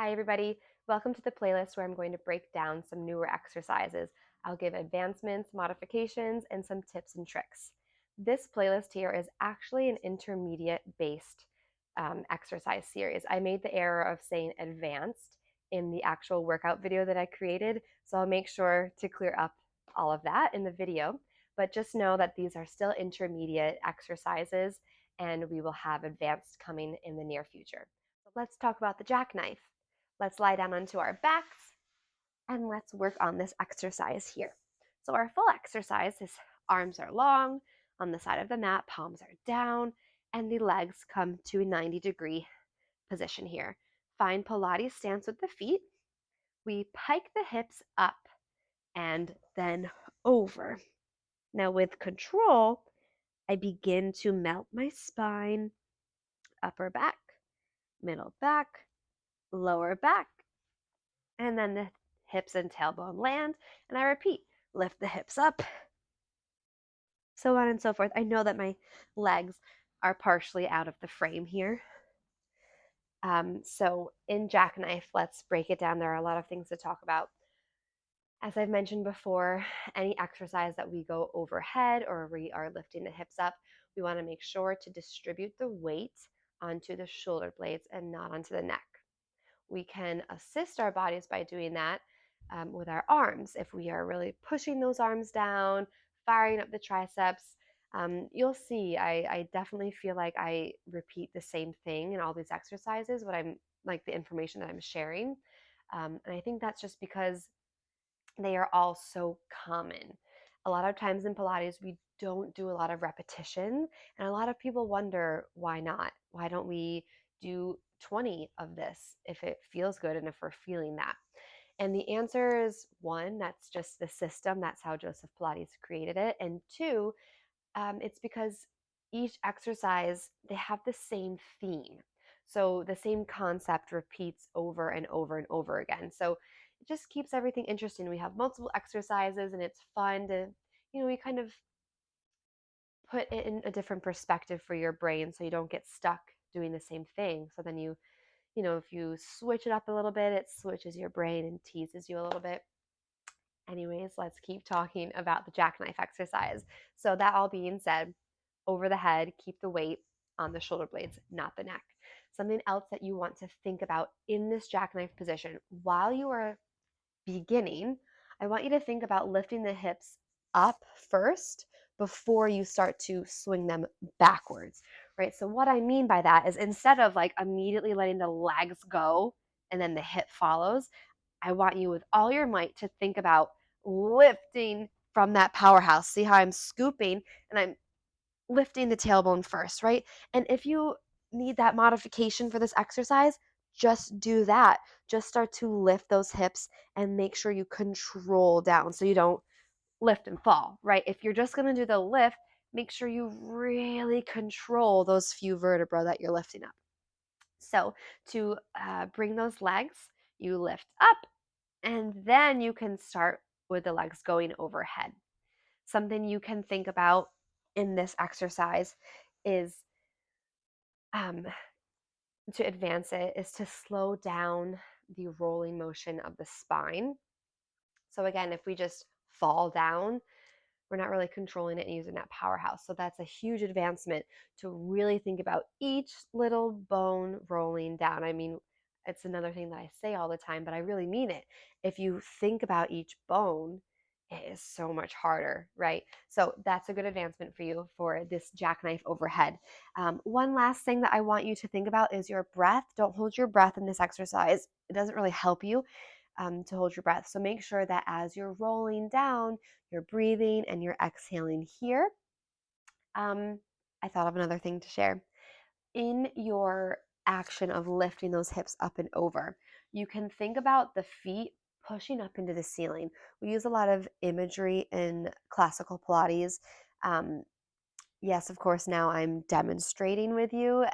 Hi, everybody. Welcome to the playlist where I'm going to break down some newer exercises. I'll give advancements, modifications, and some tips and tricks. This playlist here is actually an intermediate based exercise series. I made the error of saying advanced in the actual workout video that I created, so I'll make sure to clear up all of that in the video. But just know that these are still intermediate exercises, and we will have advanced coming in the near future. So let's talk about the jackknife. Let's lie down onto our backs and let's work on this exercise here. So our full exercise is arms are long on the side of the mat, palms are down, and the legs come to a 90-degree position here. Find Pilates stance with the feet. We pike the hips up and then over. Now with control, I begin to melt my spine, upper back, middle back, lower back, and then the hips and tailbone land, and I repeat, lift the hips up, so on and so forth. I know that my legs are partially out of the frame here. So in Jackknife, let's break it down. There are a lot of things to talk about. As I've mentioned before, any exercise that we go overhead or we are lifting the hips up, we want to make sure to distribute the weight onto the shoulder blades and not onto the neck. We can assist our bodies by doing that with our arms. If we are really pushing those arms down, firing up the triceps, you'll see I definitely feel like I repeat the same thing in all these exercises, what I'm like the information that I'm sharing. And I think that's just because they are all so common. A lot of times in Pilates, we don't do a lot of repetition, and a lot of people wonder why not? Why don't we do 20 of this if it feels good and if we're feeling that? And the answer is one, that's just the system. That's how Joseph Pilates created it. And two, it's because each exercise, they have the same theme. So the same concept repeats over and over and over again. So it just keeps everything interesting. We have multiple exercises and it's fun to, we kind of put it in a different perspective for your brain so you don't get stuck doing the same thing. So then if you switch it up a little bit, it switches your brain and teases you a little bit. Anyways, let's keep talking about the jackknife exercise. So that all being said, over the head, keep the weight on the shoulder blades, not the neck. Something else that you want to think about in this jackknife position while you are beginning, I want you to think about lifting the hips up first before you start to swing them backwards, right? So what I mean by that is instead of like immediately letting the legs go and then the hip follows, I want you with all your might to think about lifting from that powerhouse. See how I'm scooping and I'm lifting the tailbone first, right? And if you need that modification for this exercise, just do that. Just start to lift those hips and make sure you control down so you don't lift and fall, right? If you're just going to do the lift, make sure you really control those few vertebrae that you're lifting up. So to bring those legs, you lift up and then you can start with the legs going overhead. Something you can think about in this exercise is um, to advance it is to slow down the rolling motion of the spine. So again, if we just fall down, we're not really controlling it and using that powerhouse. So that's a huge advancement to really think about each little bone rolling down. I mean, it's another thing that I say all the time, but I really mean it. If you think about each bone, it is so much harder, right? So that's a good advancement for you for this jackknife overhead. One last thing that I want you to think about is your breath. Don't hold your breath in this exercise. It doesn't really help you to hold your breath. So make sure that as you're rolling down, you're breathing and you're exhaling here. I thought of another thing to share. In your action of lifting those hips up and over, you can think about the feet pushing up into the ceiling. We use a lot of imagery in classical Pilates. Yes, of course, now I'm demonstrating with you,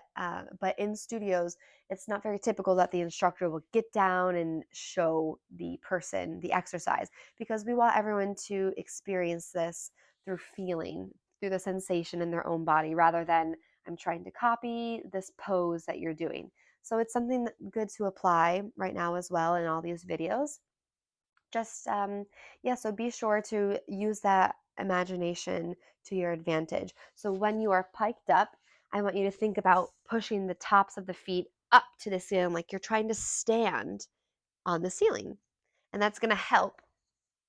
but in studios, it's not very typical that the instructor will get down and show the person the exercise because we want everyone to experience this through feeling, through the sensation in their own body rather than I'm trying to copy this pose that you're doing. So it's something good to apply right now as well in all these videos. Just, yeah, so be sure to use that imagination to your advantage. So when you are piked up, I want you to think about pushing the tops of the feet up to the ceiling like you're trying to stand on the ceiling. And that's going to help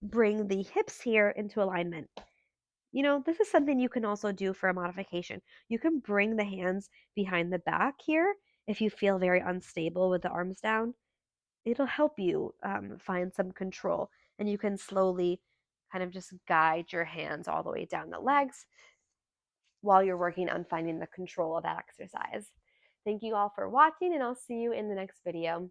bring the hips here into alignment. This is something you can also do for a modification. You can bring the hands behind the back here if you feel very unstable with the arms down. It'll help you find some control, and you can slowly kind of just guide your hands all the way down the legs while you're working on finding the control of that exercise. Thank you all for watching, and I'll see you in the next video.